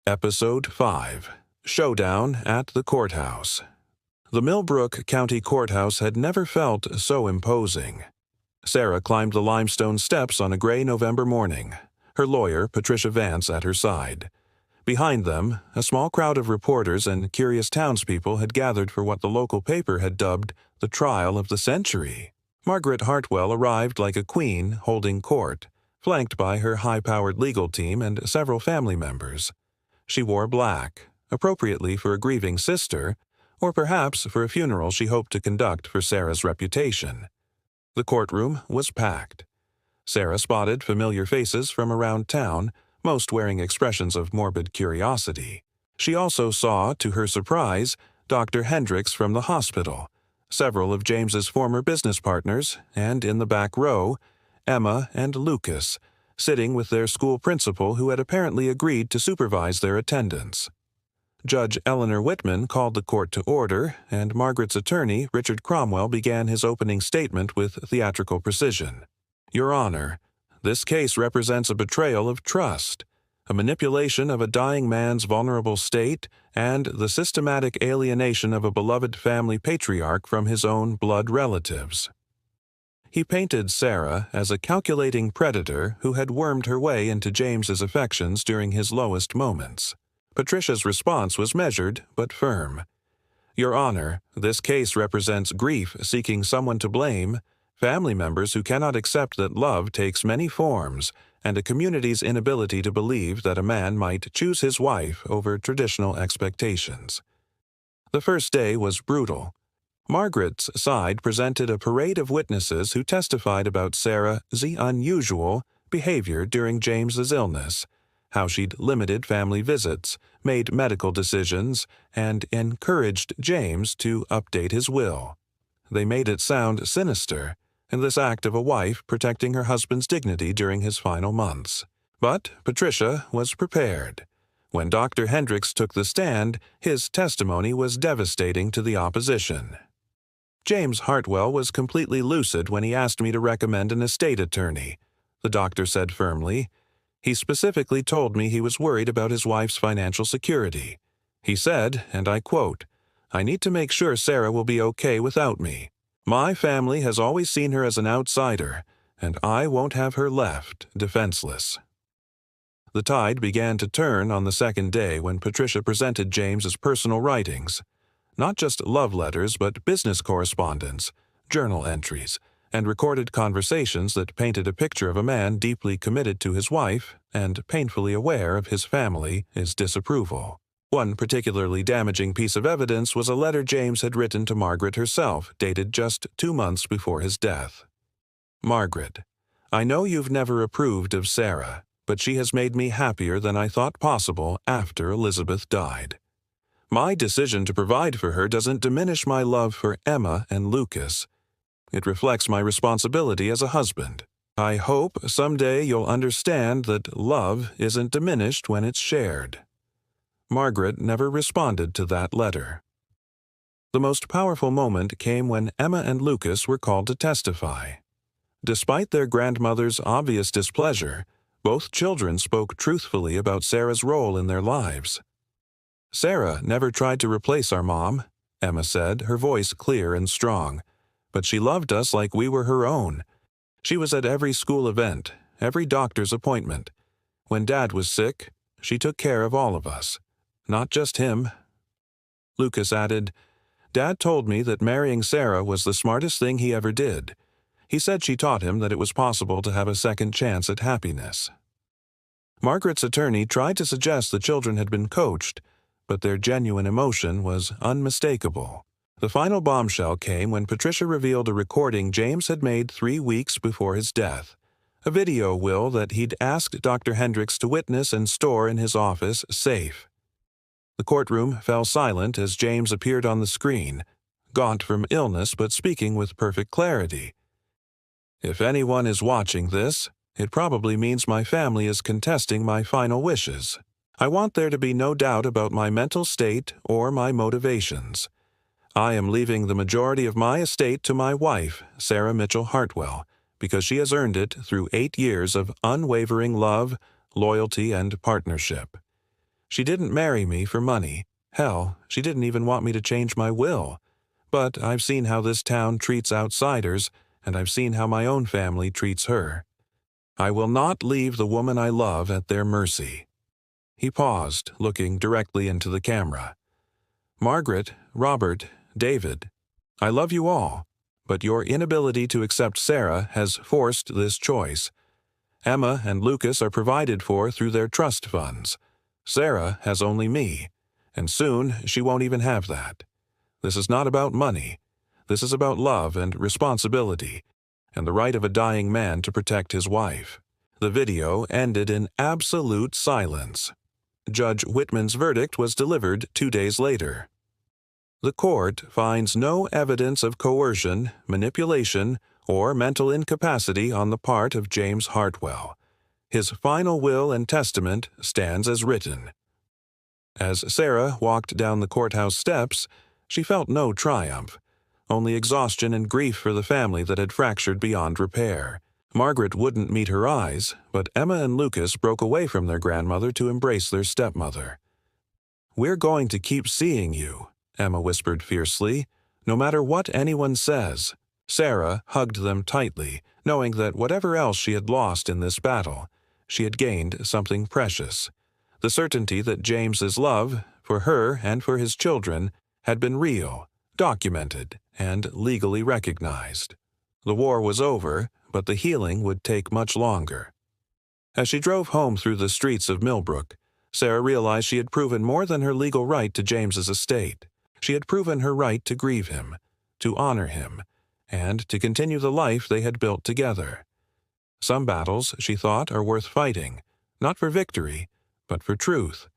Episode 5, Showdown at the Courthouse. The Millbrook County Courthouse had never felt so imposing. Sarah climbed the limestone steps on a gray November morning, her lawyer, Patricia Vance, at her side. Behind them, a small crowd of reporters and curious townspeople had gathered for what the local paper had dubbed the trial of the century. Margaret Hartwell arrived like a queen holding court, flanked by her high-powered legal team and several family members. She wore black, appropriately for a grieving sister, or perhaps for a funeral she hoped to conduct for Sarah's reputation. The courtroom was packed. Sarah spotted familiar faces from around town, most wearing expressions of morbid curiosity. She also saw, to her surprise, Dr. Hendricks from the hospital, several of James's former business partners, and in the back row, Emma and Lucas, sitting with their school principal who had apparently agreed to supervise their attendance. Judge Eleanor Whitman called the court to order, and Margaret's attorney, Richard Cromwell, began his opening statement with theatrical precision. "Your Honor, this case represents a betrayal of trust, a manipulation of a dying man's vulnerable state, and the systematic alienation of a beloved family patriarch from his own blood relatives." He painted Sarah as a calculating predator who had wormed her way into James's affections during his lowest moments. Patricia's response was measured but firm. "Your Honor, this case represents grief seeking someone to blame, family members who cannot accept that love takes many forms, and a community's inability to believe that a man might choose his wife over traditional expectations." The first day was brutal. Margaret's side presented a parade of witnesses who testified about Sarah's unusual behavior during James's illness, how she'd limited family visits, made medical decisions, and encouraged James to update his will. They made it sound sinister, in this act of a wife protecting her husband's dignity during his final months. But Patricia was prepared. When Dr. Hendricks took the stand, his testimony was devastating to the opposition. "James Hartwell was completely lucid when he asked me to recommend an estate attorney," the doctor said firmly. "He specifically told me he was worried about his wife's financial security. He said, and I quote, 'I need to make sure Sarah will be okay without me. My family has always seen her as an outsider, and I won't have her left defenseless.'" The tide began to turn on the second day when Patricia presented James's personal writings. Not just love letters, but business correspondence, journal entries, and recorded conversations that painted a picture of a man deeply committed to his wife and painfully aware of his family's disapproval. One particularly damaging piece of evidence was a letter James had written to Margaret herself, dated just 2 months before his death. "Margaret, I know you've never approved of Sarah, but she has made me happier than I thought possible after Elizabeth died. My decision to provide for her doesn't diminish my love for Emma and Lucas. It reflects my responsibility as a husband. I hope someday you'll understand that love isn't diminished when it's shared." Margaret never responded to that letter. The most powerful moment came when Emma and Lucas were called to testify. Despite their grandmother's obvious displeasure, both children spoke truthfully about Sarah's role in their lives. "Sarah never tried to replace our mom," Emma said, her voice clear and strong. "But she loved us like we were her own. She was at every school event, every doctor's appointment. When Dad was sick, she took care of all of us. Not just him." Lucas added, "Dad told me that marrying Sarah was the smartest thing he ever did. He said she taught him that it was possible to have a second chance at happiness." Margaret's attorney tried to suggest the children had been coached, but their genuine emotion was unmistakable. The final bombshell came when Patricia revealed a recording James had made 3 weeks before his death, a video will that he'd asked Dr. Hendricks to witness and store in his office safe. The courtroom fell silent as James appeared on the screen, gaunt from illness but speaking with perfect clarity. "If anyone is watching this, it probably means my family is contesting my final wishes. I want there to be no doubt about my mental state or my motivations. I am leaving the majority of my estate to my wife, Sarah Mitchell Hartwell, because she has earned it through 8 years of unwavering love, loyalty, and partnership. She didn't marry me for money. Hell, she didn't even want me to change my will. But I've seen how this town treats outsiders, and I've seen how my own family treats her. I will not leave the woman I love at their mercy." He paused, looking directly into the camera. "Margaret, Robert, David, I love you all, but your inability to accept Sarah has forced this choice. Emma and Lucas are provided for through their trust funds. Sarah has only me, and soon she won't even have that. This is not about money. This is about love and responsibility, and the right of a dying man to protect his wife." The video ended in absolute silence. Judge Whitman's verdict was delivered 2 days later. The court finds no evidence of coercion, manipulation, or mental incapacity on the part of James Hartwell. His final will and testament stands as written. As Sarah walked down the courthouse steps, she felt no triumph, only exhaustion and grief for the family that had fractured beyond repair. Margaret wouldn't meet her eyes, but Emma and Lucas broke away from their grandmother to embrace their stepmother. "We're going to keep seeing you," Emma whispered fiercely, "no matter what anyone says." Sarah hugged them tightly, knowing that whatever else she had lost in this battle, she had gained something precious. The certainty that James's love, for her and for his children, had been real, documented, and legally recognized. The war was over, but the healing would take much longer. As she drove home through the streets of Millbrook, Sarah realized she had proven more than her legal right to James's estate. She had proven her right to grieve him, to honor him, and to continue the life they had built together. Some battles, she thought, are worth fighting, not for victory, but for truth.